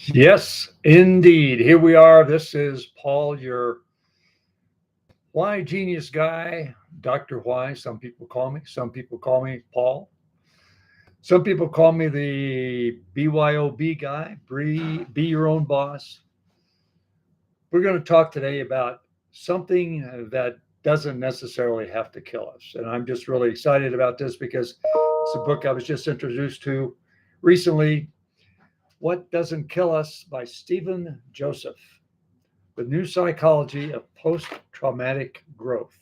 Yes, indeed. Here we are. This is Paul, your Why Genius guy, Dr. Why. Some people call me. Some people call me Paul. Some people call me the BYOB guy, be your own boss. We're going to talk today about something that doesn't necessarily have to kill us. And I'm just really excited about this because it's a book I was just introduced to recently. What Doesn't Kill Us by Stephen Joseph. The New Psychology of Post-Traumatic Growth.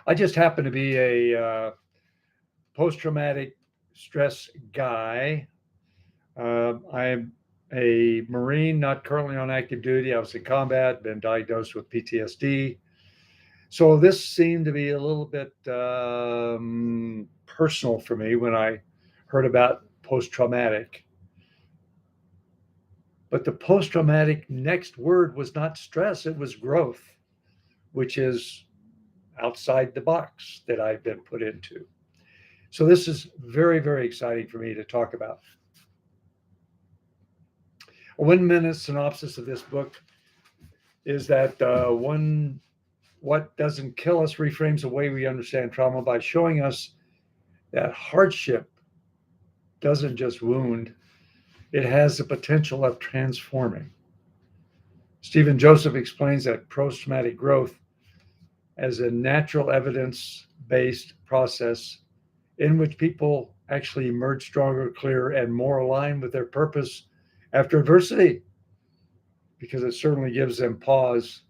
I just happen to be a post-traumatic stress guy. I'm a Marine, not currently on active duty. I was in combat, been diagnosed with PTSD. So this seemed to be a little bit personal for me when I heard about post-traumatic. But the post-traumatic next word was not stress, it was growth, which is outside the box that I've been put into. So this is very, very exciting for me to talk about. A 1 minute synopsis of this book is that what doesn't kill us reframes the way we understand trauma by showing us that hardship doesn't just wound, it has the potential of transforming. Stephen Joseph explains that post-traumatic growth as a natural evidence-based process in which people actually emerge stronger, clearer, and more aligned with their purpose after adversity, because it certainly gives them pause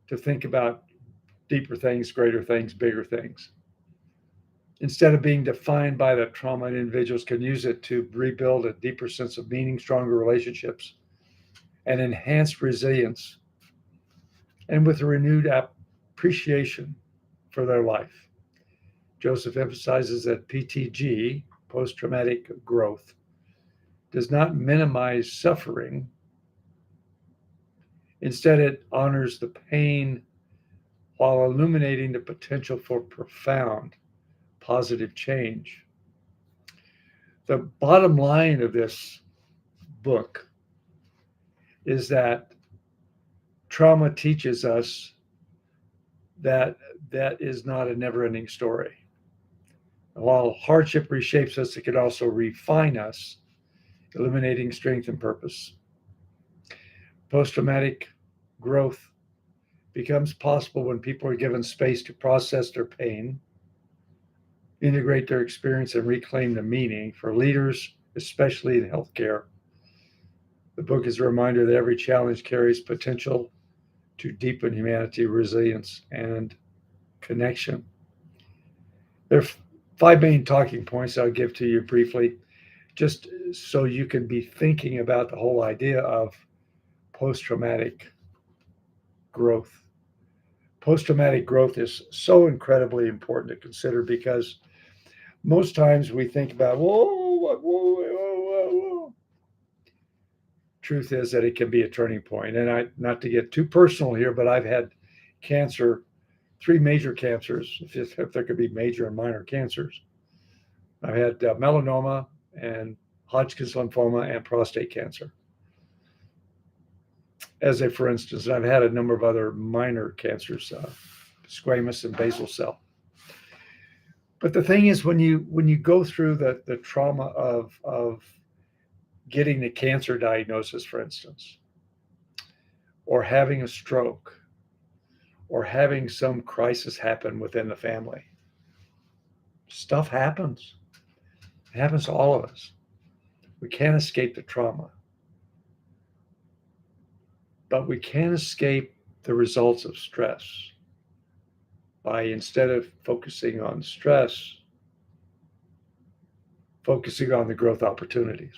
to think about deeper things, greater things, bigger things. Instead of being defined by the trauma, individuals can use it to rebuild a deeper sense of meaning, stronger relationships, and enhanced resilience, and with a renewed appreciation for their life. Joseph emphasizes that PTG, post traumatic growth, does not minimize suffering. Instead, it honors the pain while illuminating the potential for profound positive change. The bottom line of this book is that trauma teaches us that that is not a never ending story. While hardship reshapes us, it can also refine us, eliminating strength and purpose. Post traumatic growth becomes possible when people are given space to process their pain, integrate their experience, and reclaim the meaning. For leaders, especially in healthcare, the book is a reminder that every challenge carries potential to deepen humanity, resilience, and connection. There are five main talking points I'll give to you briefly, just so you can be thinking about the whole idea of post traumatic growth. Post traumatic growth is so incredibly important to consider because most times we think about, whoa. Truth is that it can be a turning point. And not to get too personal here, but I've had cancer, three major cancers, if there could be major and minor cancers. I've had melanoma and Hodgkin's lymphoma and prostate cancer. As a for instance, I've had a number of other minor cancers, squamous and basal cell. But the thing is, when you go through the trauma of getting the cancer diagnosis, for instance, or having a stroke, or having some crisis happen within the family, stuff happens. It happens to all of us. We can't escape the trauma, but we can escape the results of stress by, instead of focusing on stress, focusing on the growth opportunities.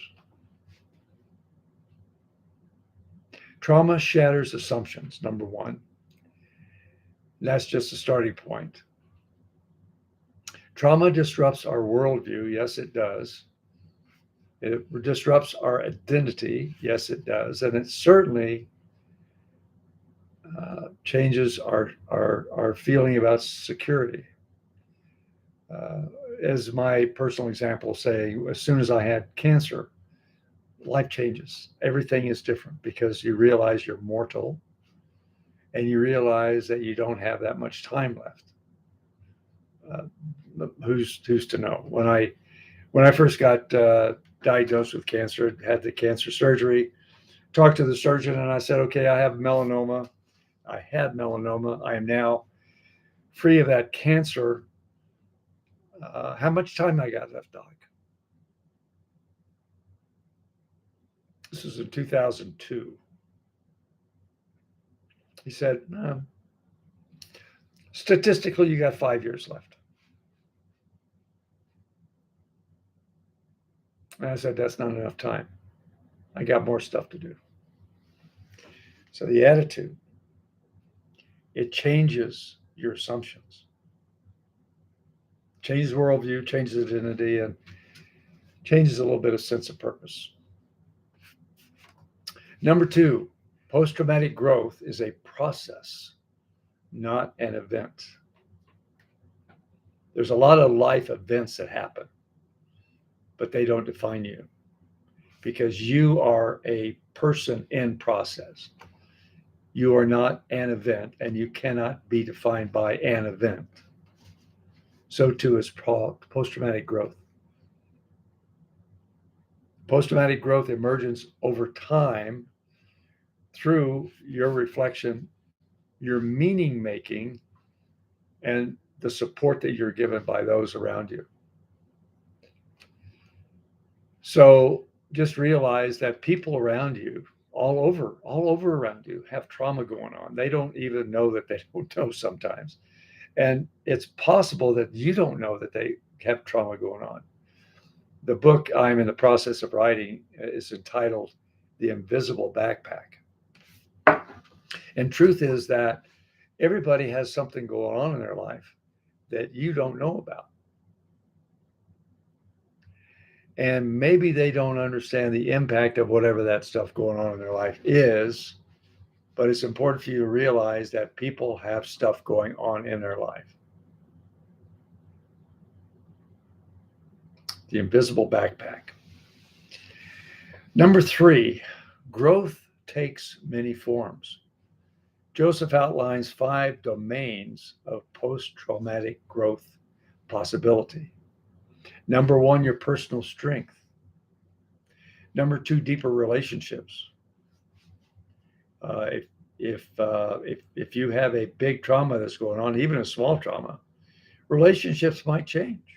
Trauma shatters assumptions, number one. That's just a starting point. Trauma disrupts our worldview. Yes, it does. It disrupts our identity. Yes, it does. And it certainly changes our feeling about security. As my personal example say, as soon as I had cancer, life changes. Everything is different because you realize you're mortal and you realize that you don't have that much time left. Who's to know? When I first got diagnosed with cancer, had the cancer surgery, talked to the surgeon, and I said, "Okay, I have melanoma. I had melanoma. I am now free of that cancer. How much time I got left, doc?" This was in 2002. He said, "Statistically, you got 5 years left." And I said, "That's not enough time. I got more stuff to do." So the attitude, it changes your assumptions, changes worldview, changes identity, and changes a little bit of sense of purpose. Number two, post-traumatic growth is a process, not an event. There's a lot of life events that happen, but they don't define you because you are a person in process. You are not an event, and you cannot be defined by an event. So too is post-traumatic growth. Post-traumatic growth emerges over time through your reflection, your meaning making, and the support that you're given by those around you. So just realize that people around you, all over around you, have trauma going on. They don't even know that they don't know sometimes. And it's possible that you don't know that they have trauma going on. The book I'm in the process of writing is entitled The Invisible Backpack. And truth is that everybody has something going on in their life that you don't know about. And maybe they don't understand the impact of whatever that stuff going on in their life is, but it's important for you to realize that people have stuff going on in their life. The invisible backpack. Number three, growth takes many forms. Joseph outlines 5 domains of post-traumatic growth possibility. Number 1, your personal strength. Number 2, deeper relationships. If you have a big trauma that's going on, even a small trauma, relationships might change.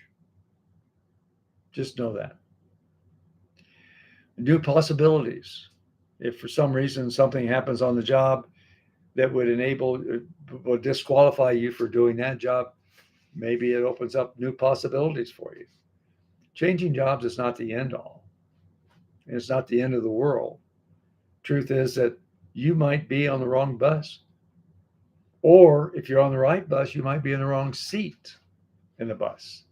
Just know that. New possibilities. If for some reason something happens on the job that would disqualify you for doing that job, maybe it opens up new possibilities for you. Changing jobs is not the end all. It's not the end of the world. Truth is that you might be on the wrong bus. Or if you're on the right bus, you might be in the wrong seat in the bus.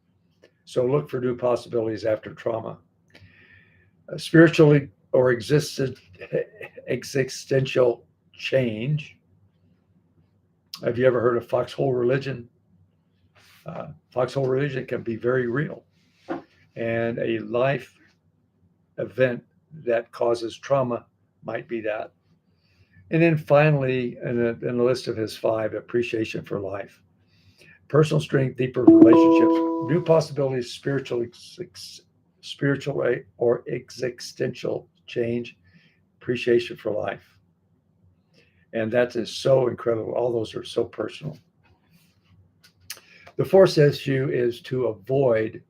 So look for new possibilities after trauma. Spiritually or existential change. Have you ever heard of foxhole religion? Foxhole religion can be very real. And a life event that causes trauma might be that. And then finally, in the list of his 5, appreciation for life. Personal strength, deeper relationships, new possibilities, spiritual or existential change, appreciation for life. And that is so incredible. All those are so personal. The fourth issue is to avoid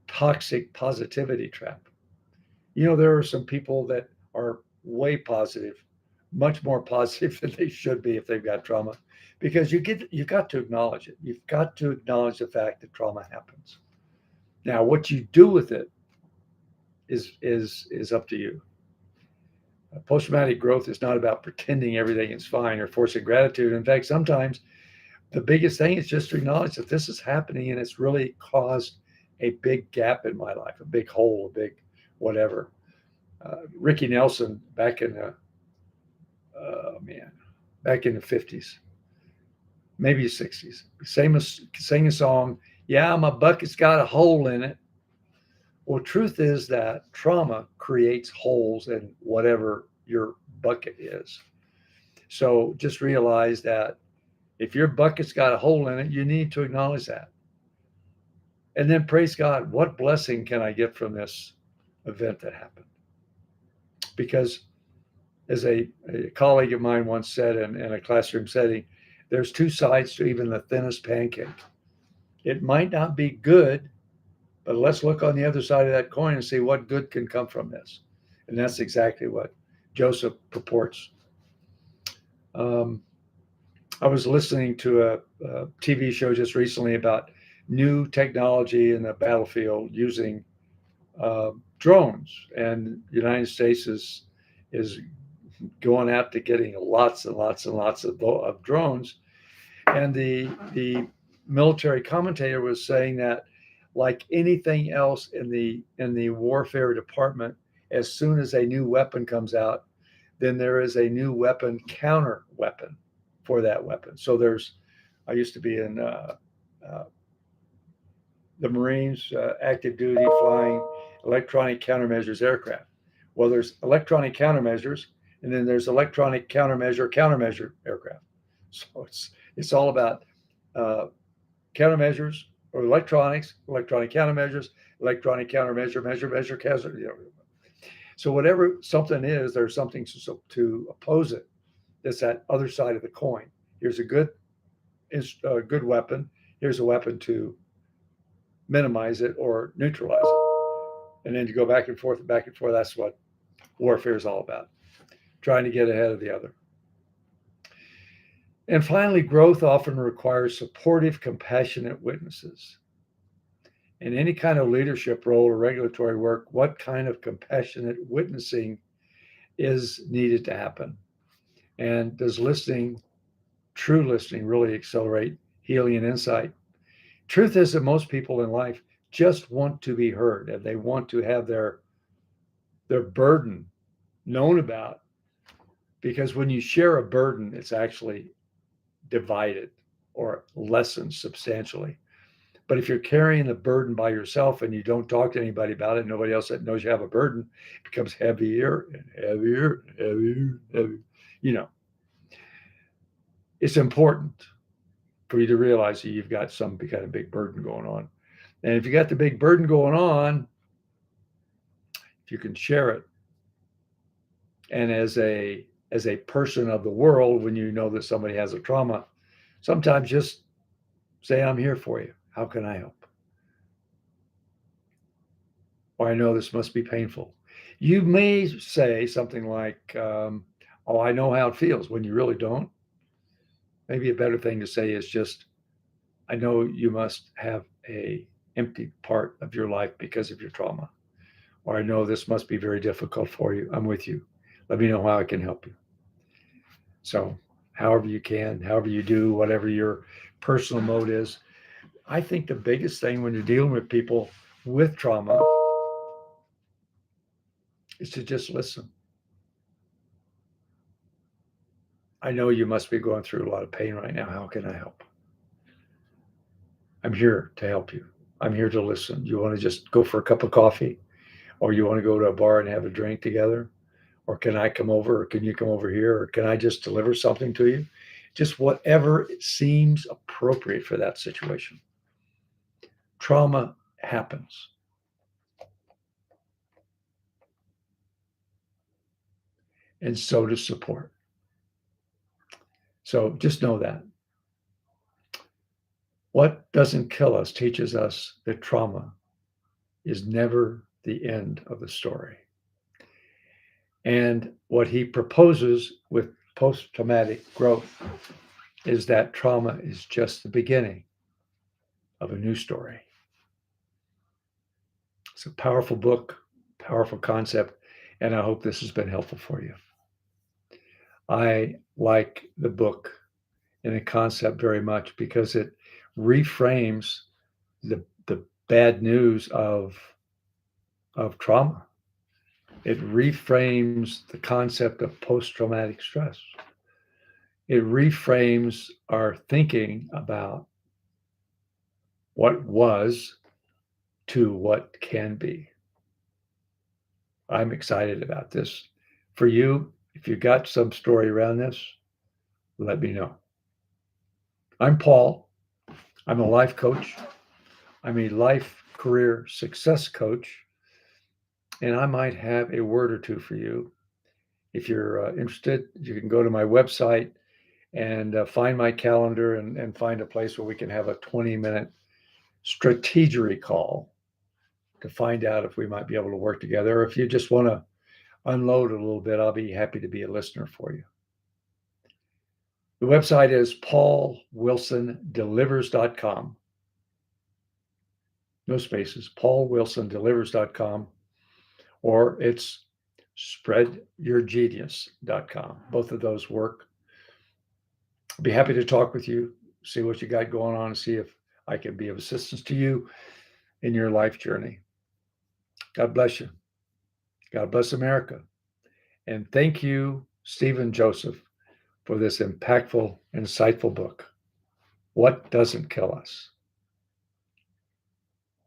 toxic positivity trap. You know, there are some people that are way positive, much more positive than they should be if they've got trauma, because you've got to acknowledge it. You've got to acknowledge the fact that trauma happens. Now, what you do with it is up to you. Post-traumatic growth is not about pretending everything is fine or forcing gratitude. In fact, sometimes the biggest thing is just to acknowledge that this is happening and it's really caused a big gap in my life, a big hole, a big whatever. Ricky Nelson back in the 50s, maybe 60s, sang a song. Yeah, my bucket's got a hole in it. Well, truth is that trauma creates holes in whatever your bucket is. So just realize that if your bucket's got a hole in it, you need to acknowledge that. And then praise God, what blessing can I get from this event that happened? Because as a colleague of mine once said in a classroom setting, there's two sides to even the thinnest pancake. It might not be good, but let's look on the other side of that coin and see what good can come from this. And that's exactly what Joseph purports. Um, I was listening to a TV show just recently about new technology in the battlefield using drones, and the United States is going out to getting lots and lots and lots of drones. And the military commentator was saying that, like anything else in the warfare department, as soon as a new weapon comes out, then there is a new weapon counter weapon for that weapon. So I used to be in uh, the Marines, active duty flying electronic countermeasures aircraft. Well, there's electronic countermeasures, and then there's electronic countermeasure aircraft. So it's all about uh, countermeasures or electronic countermeasures, electronic measure, you know. So whatever something is, there's something to oppose it. That's that other side of the coin. Here's a good weapon. Here's a weapon to minimize it or neutralize it. And then you go back and forth, back and forth. That's what warfare is all about, trying to get ahead of the other. And finally, growth often requires supportive, compassionate witnesses. In any kind of leadership role or regulatory work, what kind of compassionate witnessing is needed to happen? And does true listening, really accelerate healing and insight? Truth is that most people in life just want to be heard, and they want to have their burden known about, because when you share a burden, it's actually divided or lessened substantially. But if you're carrying the burden by yourself and you don't talk to anybody about it, nobody else that knows you have a burden, it becomes heavier and heavier and heavier and heavier. You know, it's important for you to realize that you've got some kind of big burden going on. And if you got the big burden going on, if you can share it, and as a person of the world, when you know that somebody has a trauma, sometimes just say, I'm here for you. How can I help? Or I know this must be painful. You may say something like, oh, I know how it feels, when you really don't. Maybe a better thing to say is just, I know you must have a empty part of your life because of your trauma. Or I know this must be very difficult for you. I'm with you. Let me know how I can help you. So, however you can, however you do, whatever your personal mode is, I think the biggest thing when you're dealing with people with trauma is to just listen. I know you must be going through a lot of pain right now. How can I help? I'm here to help you. I'm here to listen. You want to just go for a cup of coffee, or you want to go to a bar and have a drink together? Or can I come over, or can you come over here? Or can I just deliver something to you? Just whatever seems appropriate for that situation. Trauma happens. And so does support. So just know that. What doesn't kill us teaches us that trauma is never the end of the story. And what he proposes with post traumatic growth is that trauma is just the beginning of a new story. It's a powerful book, powerful concept, and I hope this has been helpful for you. I like the book and the concept very much because it reframes the bad news of trauma. It reframes the concept of post-traumatic stress. It reframes our thinking about what was to what can be. I'm excited about this. For you, if you got some story around this, let me know. I'm Paul. I'm a life coach. I'm a life career success coach, and I might have a word or two for you. If you're interested, you can go to my website and find my calendar and find a place where we can have a 20-minute strategery call to find out if we might be able to work together. Or if you just want to unload a little bit, I'll be happy to be a listener for you. The website is paulwilsondelivers.com. No spaces, paulwilsondelivers.com, or it's spreadyourgenius.com. Both of those work. I'll be happy to talk with you, see what you got going on, and see if I can be of assistance to you in your life journey. God bless you. God bless America. And thank you, Stephen Joseph, for this impactful, insightful book, What Doesn't Kill Us.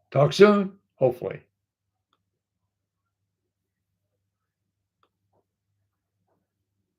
Talk soon, hopefully.